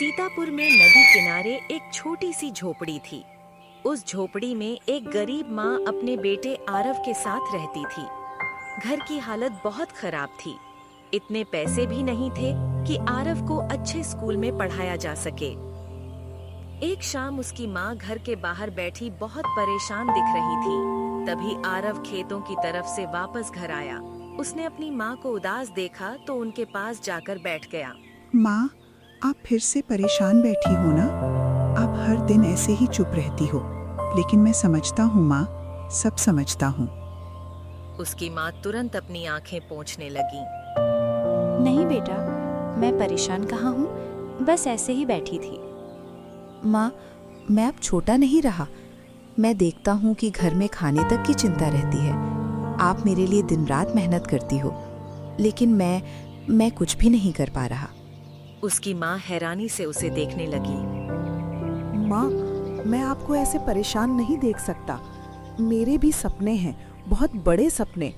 सीतापुर में नदी किनारे एक छोटी सी झोपड़ी थी। उस झोपड़ी में एक गरीब माँ अपने बेटे आरव के साथ रहती थी। घर की हालत बहुत खराब थी। इतने पैसे भी नहीं थे कि आरव को अच्छे स्कूल में पढ़ाया जा सके। एक शाम उसकी माँ घर के बाहर बैठी बहुत परेशान दिख रही थी। तभी आरव खेतों की तरफ से वापस घर आया। उसने अपनी माँ को उदास देखा तो उनके पास जाकर बैठ गया। माँ, आप फिर से परेशान बैठी हो ना? आप हर दिन ऐसे ही चुप रहती हो, लेकिन मैं समझता हूँ माँ, सब समझता हूँ। उसकी माँ तुरंत अपनी आंखें पोंछने लगी। नहीं बेटा, मैं परेशान कहाँ हूँ, बस ऐसे ही बैठी थी। माँ, मैं अब छोटा नहीं रहा। मैं देखता हूँ कि घर में खाने तक की चिंता रहती है। आप मेरे लिए दिन रात मेहनत करती हो, लेकिन मैं कुछ भी नहीं कर पा रहा। उसकी माँ हैरानी से उसे देखने लगी। माँ, मैं आपको ऐसे परेशान नहीं देख सकता। मेरे भी सपने हैं, बहुत बड़े सपने।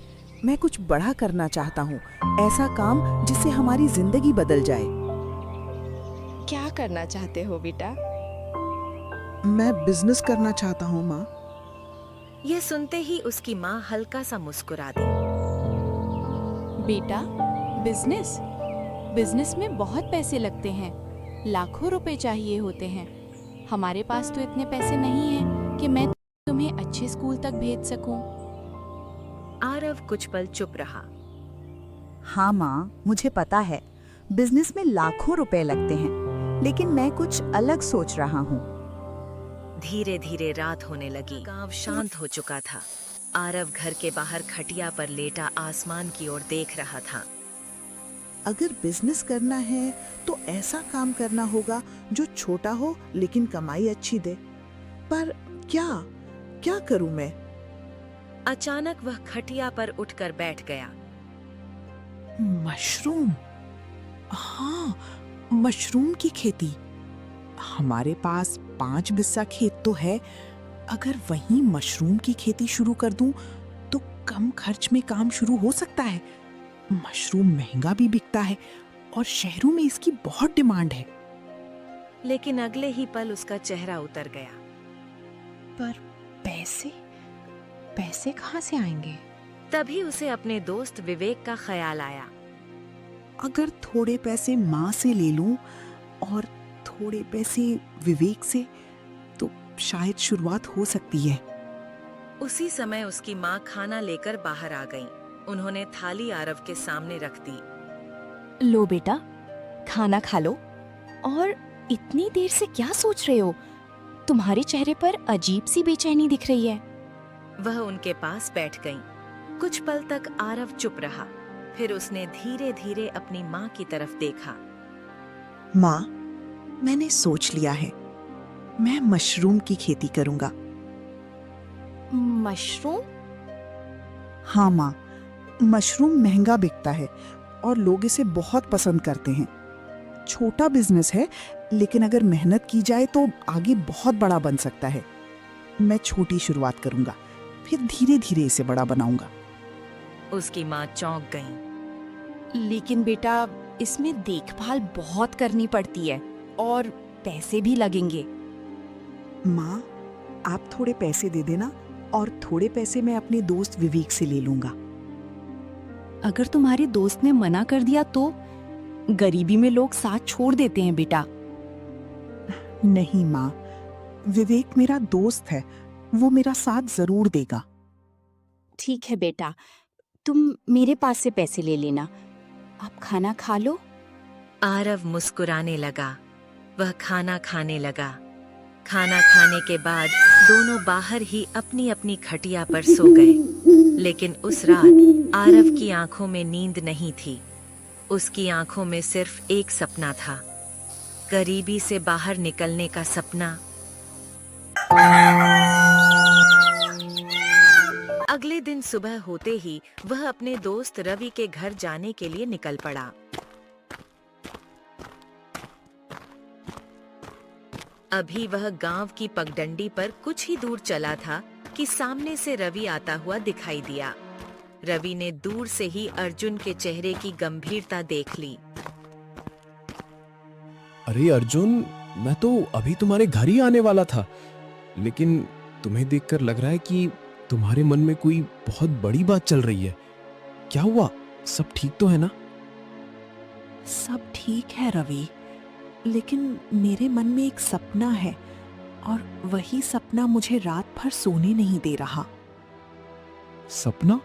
मैं कुछ बड़ा करना चाहता हूँ, ऐसा काम जिससे हमारी जिंदगी बदल जाए। क्या करना चाहते हो बेटा? मैं बिजनेस करना चाहता हूँ माँ। यह सुनते ही उसकी माँ हल्का सा मुस्कुरा दी। बेटा, बिजनेस में बहुत पैसे लगते हैं, लाखों रुपए चाहिए होते हैं। हमारे पास तो इतने पैसे नहीं हैं कि मैं तुम्हें अच्छे स्कूल तक भेज सकूं। आरव कुछ पल चुप रहा। हाँ माँ, मुझे पता है, बिजनेस में लाखों रुपए लगते हैं, लेकिन मैं कुछ अलग सोच रहा हूँ। धीरे धीरे रात होने लगी। गांव शांत हो चुका था। आरव घर के बाहर खटिया पर लेटा आसमान की ओर देख रहा था। अगर बिजनेस करना है तो ऐसा काम करना होगा जो छोटा हो लेकिन कमाई अच्छी दे। पर क्या क्या करूं मैं? अचानक वह खटिया पर उठकर बैठ गया। मशरूम। हाँ, मशरूम की खेती। हमारे पास 5 बिस्सा खेत तो है। अगर वहीं मशरूम की खेती शुरू कर दूं तो कम खर्च में काम शुरू हो सकता है। मशरूम महंगा भी बिकता है और शहरों में इसकी बहुत डिमांड है। लेकिन अगले ही पल उसका चेहरा उतर गया। पर पैसे कहाँ से आएंगे? तभी उसे अपने दोस्त विवेक का ख्याल आया। अगर थोड़े पैसे माँ से ले लूं और थोड़े पैसे विवेक से, तो शायद शुरुआत हो सकती है। उसी समय उसकी माँ खाना लेकर बाहर आ गईं। उन्होंने थाली आरव के सामने रख दी। लो बेटा, खाना खा लो। और इतनी देर से क्या सोच रहे हो? तुम्हारे चेहरे पर अजीब सी बेचैनी दिख रही है। वह उनके पास बैठ गईं। कुछ पल तक आरव चुप रहा। फिर उसने धीरे धीरे अपनी माँ की तरफ देखा। माँ, मैंने सोच लिया है, मैं मशरूम की खेती करूंगा। मशरूम? हाँ माँ, मशरूम महंगा बिकता है और लोग इसे बहुत पसंद करते हैं। छोटा बिजनेस है, लेकिन अगर मेहनत की जाए तो आगे बहुत बड़ा बन सकता है। मैं छोटी शुरुआत करूंगा, फिर धीरे धीरे इसे बड़ा बनाऊंगा। उसकी माँ चौंक गईं। लेकिन बेटा, इसमें देखभाल बहुत करनी पड़ती है और पैसे भी लगेंगे। माँ, आप थोड़े पैसे दे देना और थोड़े पैसे मैं अपने दोस्त विवेक से ले लूंगा। अगर तुम्हारे दोस्त ने मना कर दिया तो? गरीबी में लोग साथ छोड़ देते हैं बेटा। नहीं माँ, विवेक मेरा दोस्त है, वो मेरा साथ जरूर देगा। ठीक है बेटा, तुम मेरे पास से पैसे ले लेना। आप खाना खा लो। आरव मुस्कुराने लगा। वह खाना खाने लगा। खाना खाने के बाद दोनों बाहर ही अपनी अपनी खटिया पर सो गए। लेकिन उस रात आरव की आंखों में नींद नहीं थी। उसकी आंखों में सिर्फ एक सपना था, गरीबी से बाहर निकलने का सपना। अगले दिन सुबह होते ही वह अपने दोस्त रवि के घर जाने के लिए निकल पड़ा। अभी वह गांव की पगडंडी पर कुछ ही दूर चला था कि सामने से रवि आता हुआ दिखाई दिया। रवि ने दूर से ही अर्जुन के चेहरे की गंभीरता देख ली। अरे अर्जुन, मैं तो अभी तुम्हारे घर ही आने वाला था, लेकिन तुम्हें देखकर लग रहा है कि तुम्हारे मन में कोई बहुत बड़ी बात चल रही है। क्या हुआ? सब ठीक तो है ना? सब ठीक है रवि, लेकिन मेरे मन में एक सपना है और वही सपना मुझे रात भर सोने नहीं दे रहा। सपना?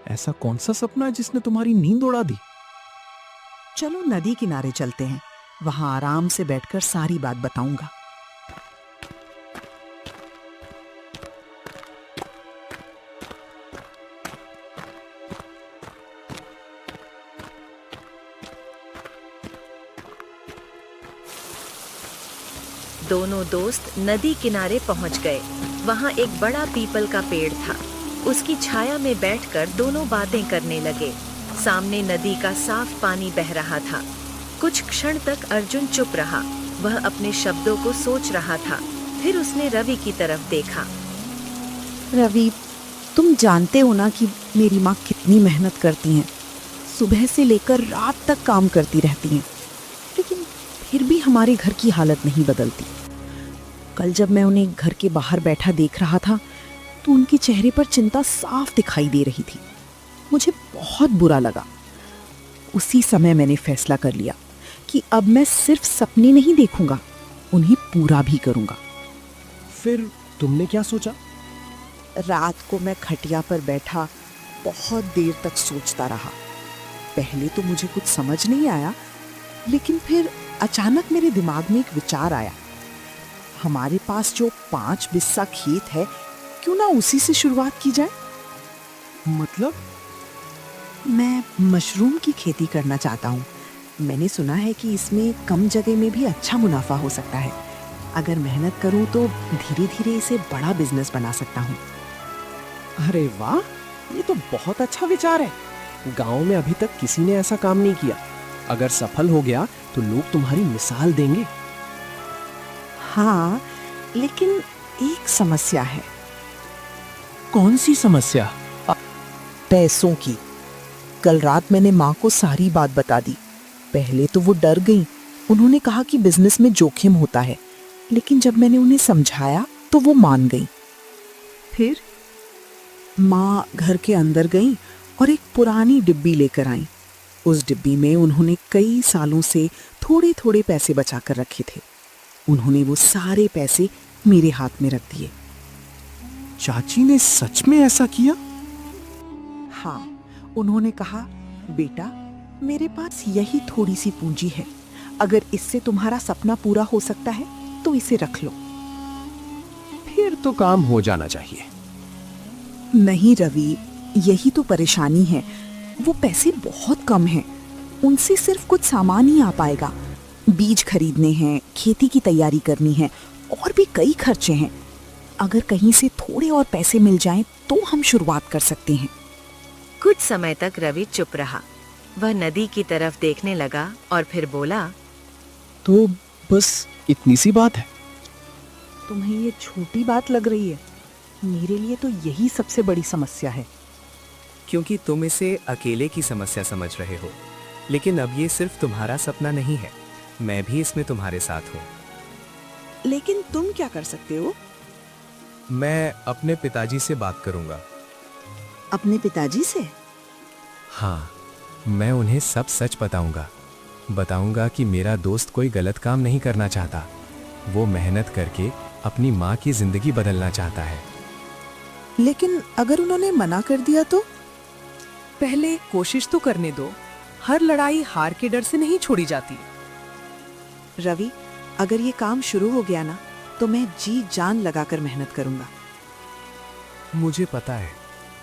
ऐसा कौन सा सपना है जिसने तुम्हारी नींद उड़ा दी? चलो नदी किनारे चलते हैं, वहां आराम से बैठकर सारी बात बताऊंगा। दोनों दोस्त नदी किनारे पहुंच गए। वहां एक बड़ा पीपल का पेड़ था। उसकी छाया में बैठकर दोनों बातें करने लगे। सामने नदी का साफ पानी बह रहा था। कुछ क्षण तक अर्जुन चुप रहा। वह अपने शब्दों को सोच रहा था। फिर उसने रवि की तरफ देखा। रवि, तुम जानते हो ना कि मेरी माँ कितनी मेहनत करती हैं। सुबह से लेकर रात तक काम करती रहती हैं, लेकिन फिर भी हमारे घर की हालत नहीं बदलती। कल जब मैं उन्हें घर के बाहर बैठा देख रहा था तो उनके चेहरे पर चिंता साफ दिखाई दे रही थी। मुझे बहुत बुरा लगा। उसी समय मैंने फैसला कर लिया कि अब मैं सिर्फ सपने नहीं देखूंगा, उन्हें पूरा भी करूंगा। फिर तुमने क्या सोचा? रात को मैं खटिया पर बैठा बहुत देर तक सोचता रहा। पहले तो मुझे कुछ समझ नहीं आया, लेकिन फिर अचानक मेरे दिमाग में एक विचार आया। हमारे पास जो 5 बिस्सा खेत है, क्यों ना उसी से शुरुआत की जाए। मतलब? मैं मशरूम की खेती करना चाहता हूँ। मैंने सुना है कि इसमें कम जगह में भी अच्छा मुनाफा हो सकता है। अगर मेहनत करूँ तो धीरे धीरे इसे बड़ा बिजनेस बना सकता हूँ। अरे वाह, ये तो बहुत अच्छा विचार है। गांव में अभी तक किसी ने ऐसा काम नहीं किया। अगर सफल हो गया तो लोग तुम्हारी मिसाल देंगे। हाँ, लेकिन एक समस्या है। कौन सी समस्या? पैसों की। कल रात मैंने माँ को सारी बात बता दी। पहले तो वो डर गईं। उन्होंने कहा कि बिजनेस में जोखिम होता है, लेकिन जब मैंने उन्हें समझाया तो वो मान गईं। फिर माँ घर के अंदर गईं और एक पुरानी डिब्बी लेकर आईं। उस डिब्बी में उन्होंने कई सालों से थोड़े थोड़े पैसे बचा कर रखे थे। उन्होंने वो सारे पैसे मेरे हाथ में रख दिए। चाची ने सच में ऐसा किया? हाँ, उन्होंने कहा, बेटा, मेरे पास यही थोड़ी सी पूंजी है। अगर इससे तुम्हारा सपना पूरा हो सकता है तो इसे रख लो। फिर तो काम हो जाना चाहिए। नहीं रवि, यही तो परेशानी है। वो पैसे बहुत कम हैं। उनसे सिर्फ कुछ सामान ही आ पाएगा। बीज खरीदने हैं, खेती की तैयारी करनी है और भी कई खर्चे हैं। अगर कहीं से थोड़े और पैसे मिल जाएं तो हम शुरुआत कर सकते हैं। कुछ समय तक रवि चुप रहा। वह नदी की तरफ देखने लगा और फिर बोला, तो बस इतनी सी बात है? तुम्हें ये छोटी बात लग रही है? मेरे लिए तो यही सबसे बड़ी समस्या है। क्योंकि तुम इसे अकेले की समस्या समझ रहे हो, लेकिन अब ये सिर्फ तुम्हारा सपना नहीं है। मैं भी इसमें तुम्हारे साथ हूँ। लेकिन तुम क्या कर सकते हो? मैं अपने पिताजी से बात करूंगा। अपने पिताजी से? हाँ, मैं उन्हें सब सच बताऊंगा। बताऊंगा कि मेरा दोस्त कोई गलत काम नहीं करना चाहता। वो मेहनत करके अपनी माँ की जिंदगी बदलना चाहता है। लेकिन अगर उन्होंने मना कर दिया तो? पहले कोशिश तो करने दो। हर लड़ाई हार के डर से नहीं छोड़ी जाती। रवि, अगर ये काम शुरू हो गया ना तो मैं जी जान लगाकर मेहनत करूंगा। मुझे पता है,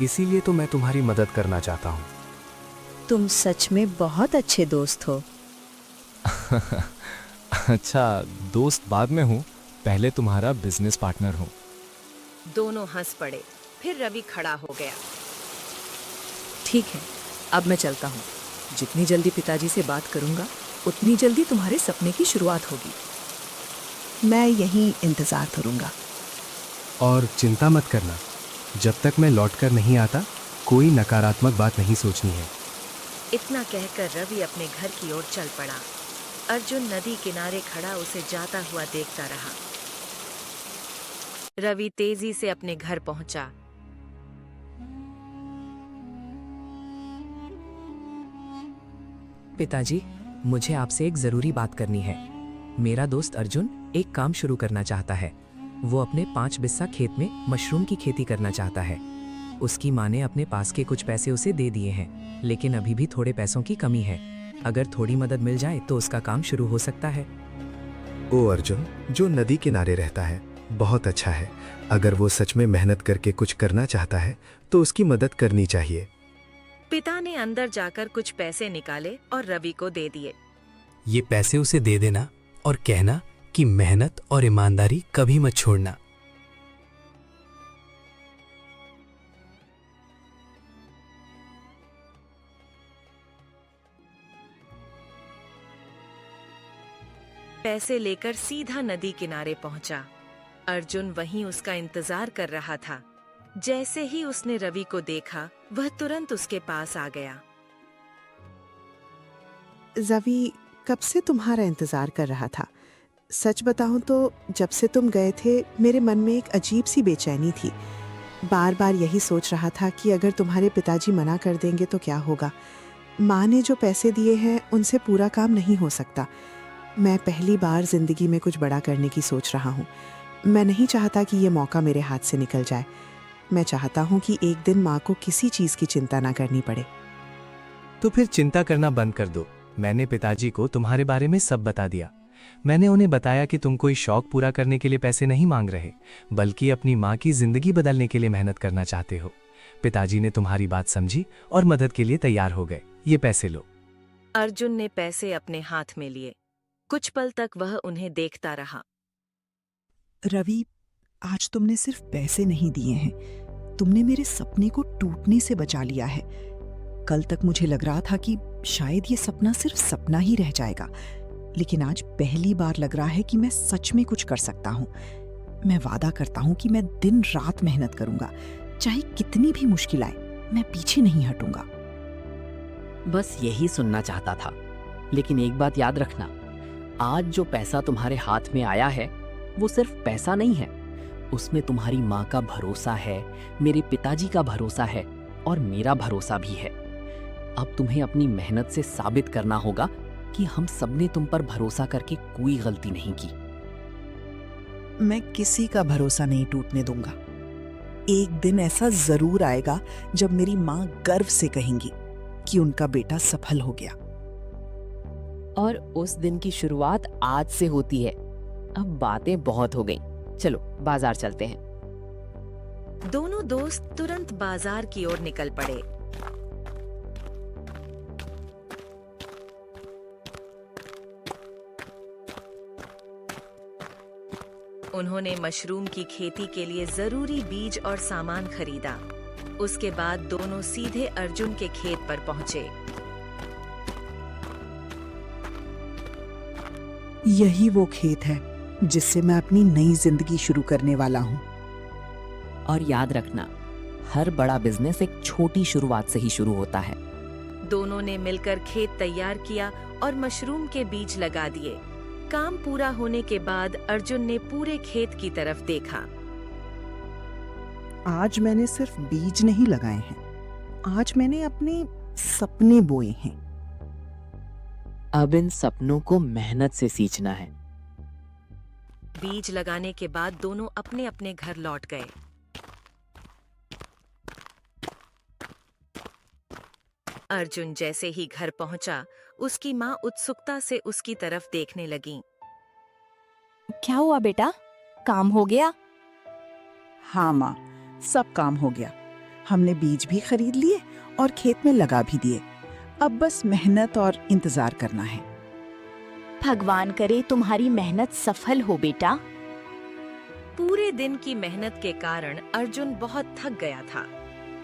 इसीलिए तो मैं तुम्हारी मदद करना चाहता हूँ। तुम सच में बहुत अच्छे दोस्त हो। अच्छा, दोस्त बाद में हूँ, पहले तुम्हारा बिजनेस पार्टनर हूँ। दोनों हंस पड़े। फिर रवि खड़ा हो गया। ठीक है, अब मैं चलता हूँ। जितनी जल्दी पिताजी से बात करूंगा उतनी जल्दी तुम्हारे सपने की शुरुआत होगी। मैं यहीं इंतजार करूंगा। और चिंता मत करना, जब तक मैं लौटकर नहीं आता कोई नकारात्मक बात नहीं सोचनी है। इतना कहकर रवि अपने घर की ओर चल पड़ा। अर्जुन नदी किनारे खड़ा उसे जाता हुआ देखता रहा। रवि तेजी से अपने घर पहुंचा। पिताजी, मुझे आपसे एक जरूरी बात करनी है। मेरा दोस्त अर्जुन एक काम शुरू करना चाहता है। वो अपने 5 बिस्सा खेत में मशरूम की खेती करना चाहता है। उसकी माँ ने अपने पास के कुछ पैसे उसे दे दिए हैं, लेकिन अभी भी थोड़े पैसों की कमी है। अगर थोड़ी मदद मिल जाए तो उसका काम शुरू हो सकता है। ओ अर्जुन, जो नदी किनारे रहता है, बहुत अच्छा है। अगर वो सच में मेहनत करके कुछ करना चाहता है तो उसकी मदद करनी चाहिए। पिता ने अंदर जाकर कुछ पैसे निकाले और रवि को दे दिए। ये पैसे उसे दे देना और कहना कि मेहनत और ईमानदारी कभी मत छोड़ना। पैसे लेकर सीधा नदी किनारे पहुंचा। अर्जुन वहीं उसका इंतजार कर रहा था। जैसे ही उसने रवि को देखा, वह तुरंत उसके पास आ गया। रवि कब से तुम्हारा इंतजार कर रहा था। सच बताऊं तो जब से तुम गए थे मेरे मन में एक अजीब सी बेचैनी थी। बार बार यही सोच रहा था कि अगर तुम्हारे पिताजी मना कर देंगे तो क्या होगा। माँ ने जो पैसे दिए हैं उनसे पूरा काम नहीं हो सकता। मैं पहली बार जिंदगी में कुछ बड़ा करने की सोच रहा हूँ। मैं नहीं चाहता कि ये मौका मेरे हाथ से निकल जाए। मैं चाहता हूँ कि एक दिन माँ को किसी चीज की चिंता ना करनी पड़े। तो फिर चिंता करना बंद कर दो। मैंने पिताजी को तुम्हारे बारे में सब बता दिया। मैंने उन्हें बताया कि तुम कोई शौक पूरा करने के लिए पैसे नहीं मांग रहे, बल्कि अपनी माँ की जिंदगी बदलने के लिए मेहनत करना चाहते हो। पिताजी ने तुम्हारी बात समझी और मदद के लिए तैयार हो गए। ये पैसे लो। अर्जुन ने पैसे अपने हाथ में लिए। कुछ पल तक वह उन्हें देखता रहा। रवि, आज तुमने सिर्फ पैसे नहीं दिए हैं, तुमने मेरे सपने को टूटने से बचा लिया है। कल तक मुझे लग रहा था कि शायद ये सपना सिर्फ सपना ही रह जाएगा, लेकिन आज पहली बार लग रहा है कि मैं सच में कुछ कर सकता हूँ। मैं वादा करता हूँ कि मैं दिन रात मेहनत करूंगा, चाहे कितनी भी मुश्किल आए, मैं पीछे नहीं हटूंगा। बस यही सुनना चाहता था। लेकिन एक बात याद रखना, आज जो पैसा तुम्हारे हाथ में आया है वो सिर्फ पैसा नहीं है, उसमें तुम्हारी माँ का भरोसा है, मेरे पिताजी का भरोसा है और मेरा भरोसा भी है। अब तुम्हें अपनी मेहनत से साबित करना होगा कि हम सबने तुम पर भरोसा करके कोई गलती नहीं की। मैं किसी का भरोसा नहीं टूटने दूंगा। एक दिन ऐसा जरूर आएगा जब मेरी माँ गर्व से कहेंगी कि उनका बेटा सफल हो गया। और उस दिन की शुरुआत आज से होती है। अब बातें बहुत हो गई, चलो बाजार चलते हैं। दोनों दोस्त तुरंत बाजार की ओर निकल पड़े। उन्होंने मशरूम की खेती के लिए जरूरी बीज और सामान खरीदा। उसके बाद दोनों सीधे अर्जुन के खेत पर पहुंचे। यही वो खेत है जिससे मैं अपनी नई जिंदगी शुरू करने वाला हूँ। और याद रखना, हर बड़ा बिजनेस एक छोटी शुरुआत से ही शुरू होता है। दोनों ने मिलकर खेत तैयार किया और मशरूम के बीज लगा दिए। काम पूरा होने के बाद अर्जुन ने पूरे खेत की तरफ देखा। आज मैंने सिर्फ बीज नहीं लगाए हैं, आज मैंने अपने सपने बोए हैं। अब इन सपनों को मेहनत से सींचना है। बीज लगाने के बाद दोनों अपने अपने घर लौट गए। अर्जुन जैसे ही घर पहुंचा, उसकी माँ उत्सुकता से उसकी तरफ देखने लगी। क्या हुआ बेटा, काम हो गया? हाँ माँ, सब काम हो गया। हमने बीज भी खरीद लिए और खेत में लगा भी दिए। अब बस मेहनत और इंतजार करना है। भगवान करे तुम्हारी मेहनत सफल हो बेटा। पूरे दिन की मेहनत के कारण अर्जुन बहुत थक गया था।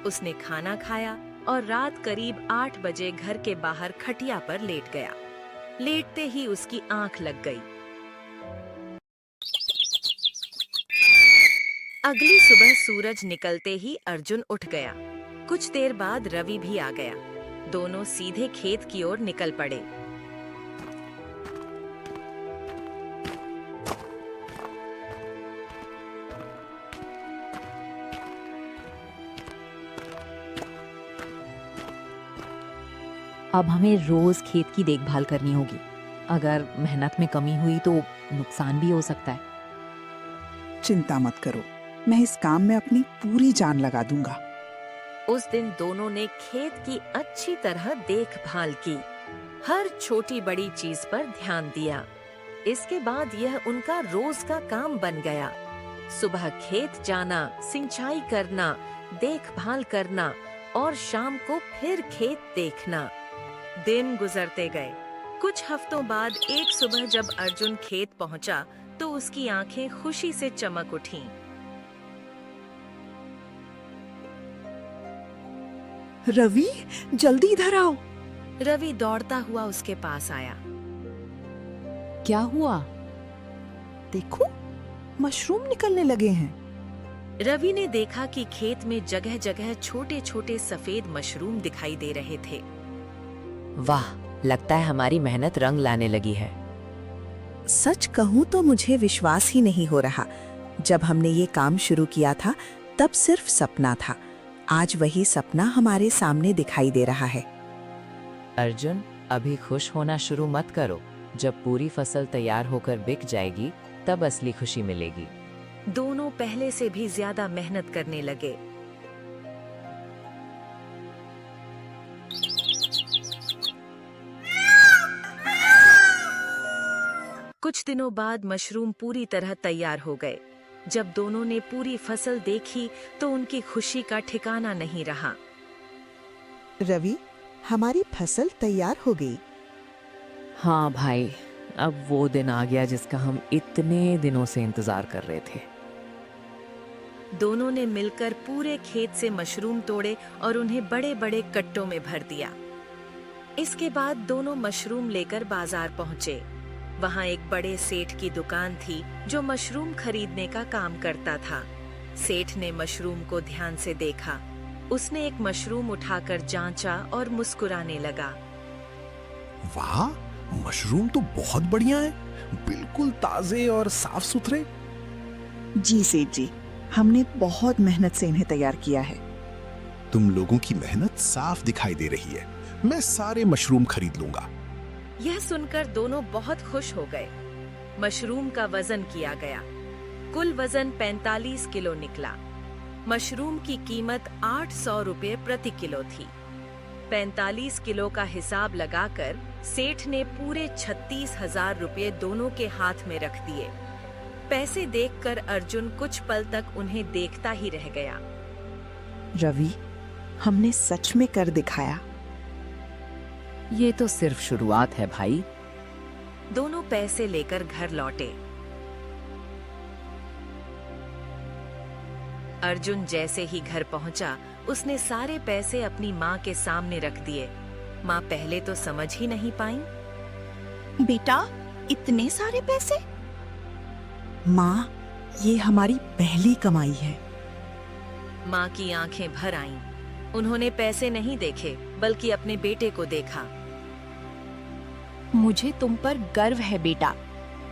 उसने खाना खाया और रात करीब 8 बजे घर के बाहर खटिया पर लेट गया। लेटते ही उसकी आंख लग गई। अगली सुबह सूरज निकलते ही अर्जुन उठ गया। कुछ देर बाद रवि भी आ गया। दोनों सीधे खेत की ओर निकल पड़े। अब हमें रोज खेत की देखभाल करनी होगी। अगर मेहनत में कमी हुई तो नुकसान भी हो सकता है। चिंता मत करो, मैं इस काम में अपनी पूरी जान लगा दूंगा। उस दिन दोनों ने खेत की अच्छी तरह देखभाल की, हर छोटी बड़ी चीज पर ध्यान दिया। इसके बाद यह उनका रोज का काम बन गया। सुबह खेत जाना, सिंचाई करना, देखभाल करना और शाम को फिर खेत देखना। दिन गुजरते गए। कुछ हफ्तों बाद एक सुबह जब अर्जुन खेत पहुंचा तो उसकी आंखें खुशी से चमक उठीं। रवि, जल्दी इधर आओ। रवि दौड़ता हुआ उसके पास आया। क्या हुआ? देखो, मशरूम निकलने लगे हैं। रवि ने देखा कि खेत में जगह जगह छोटे छोटे सफेद मशरूम दिखाई दे रहे थे। वाह, लगता है हमारी मेहनत रंग लाने लगी है। सच कहूँ तो मुझे विश्वास ही नहीं हो रहा। जब हमने ये काम शुरू किया था तब सिर्फ सपना था। आज वही सपना हमारे सामने दिखाई दे रहा है। अर्जुन, अभी खुश होना शुरू मत करो। जब पूरी फसल तैयार होकर बिक जाएगी तब असली खुशी मिलेगी। दोनों पहले से भी ज्यादा मेहनत करने लगे। कुछ दिनों बाद मशरूम पूरी तरह तैयार हो गए। जब दोनों ने पूरी फसल देखी तो उनकी खुशी का ठिकाना नहीं रहा। रवि, हमारी फसल तैयार हो गई। हाँ भाई, अब वो दिन आ गया जिसका हम इतने दिनों से इंतजार कर रहे थे। दोनों ने मिलकर पूरे खेत से मशरूम तोड़े और उन्हें बड़े बड़े कट्टों में भर दिया। इसके बाद दोनों मशरूम लेकर बाजार पहुंचे। वहां एक बड़े सेठ की दुकान थी जो मशरूम खरीदने का काम करता था। सेठ ने मशरूम को ध्यान से देखा। उसने एक मशरूम उठाकर जांचा और मुस्कुराने लगा। वाह, मशरूम तो बहुत बढ़िया है, बिल्कुल ताजे और साफ सुथरे। जी सेठ जी, हमने बहुत मेहनत से इन्हें तैयार किया है। तुम लोगों की मेहनत साफ दिखाई दे रही है। मैं सारे मशरूम खरीद लूंगा। यह सुनकर दोनों बहुत खुश हो गए। मशरूम का वजन किया गया। कुल वजन 45 किलो निकला। मशरूम की कीमत 800 रुपये प्रति किलो थी। 45 किलो का हिसाब लगाकर सेठ ने पूरे 36,000 रुपये दोनों के हाथ में रख दिए। पैसे देखकर अर्जुन कुछ पल तक उन्हें देखता ही रह गया। रवि, हमने सच में कर दिखाया। ये तो सिर्फ शुरुआत है भाई। दोनों पैसे लेकर घर लौटे। अर्जुन जैसे ही घर पहुंचा, उसने सारे पैसे अपनी माँ के सामने रख दिए। माँ पहले तो समझ ही नहीं पाई। बेटा, इतने सारे पैसे? माँ, ये हमारी पहली कमाई है। माँ की आंखें भर आईं। उन्होंने पैसे नहीं देखे बल्कि अपने बेटे को देखा। मुझे तुम पर गर्व है बेटा।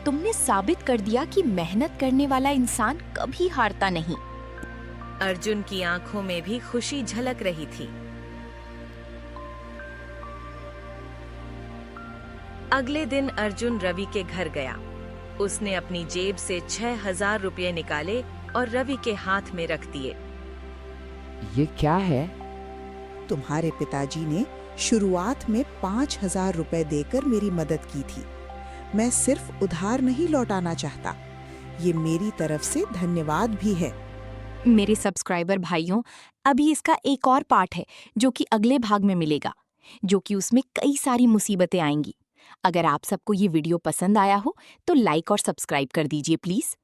तुमने साबित कर दिया कि मेहनत करने वाला इंसान कभी हारता नहीं। अर्जुन की आंखों में भी खुशी झलक रही थी। अगले दिन अर्जुन रवि के घर गया। उसने अपनी जेब से 6,000 रुपये निकाले और रवि के हाथ में रख दिए। ये क्या है? तुम्हारे पिताजी ने शुरुआत में 5,000 रुपए देकर मेरी मदद की थी। मैं सिर्फ उधार नहीं लौटाना चाहता, ये मेरी तरफ से धन्यवाद भी है। मेरे सब्सक्राइबर भाइयों, अभी इसका एक और पार्ट है जो कि अगले भाग में मिलेगा, जो कि उसमें कई सारी मुसीबतें आएंगी। अगर आप सबको ये वीडियो पसंद आया हो तो लाइक और सब्सक्राइब कर दीजिए प्लीज।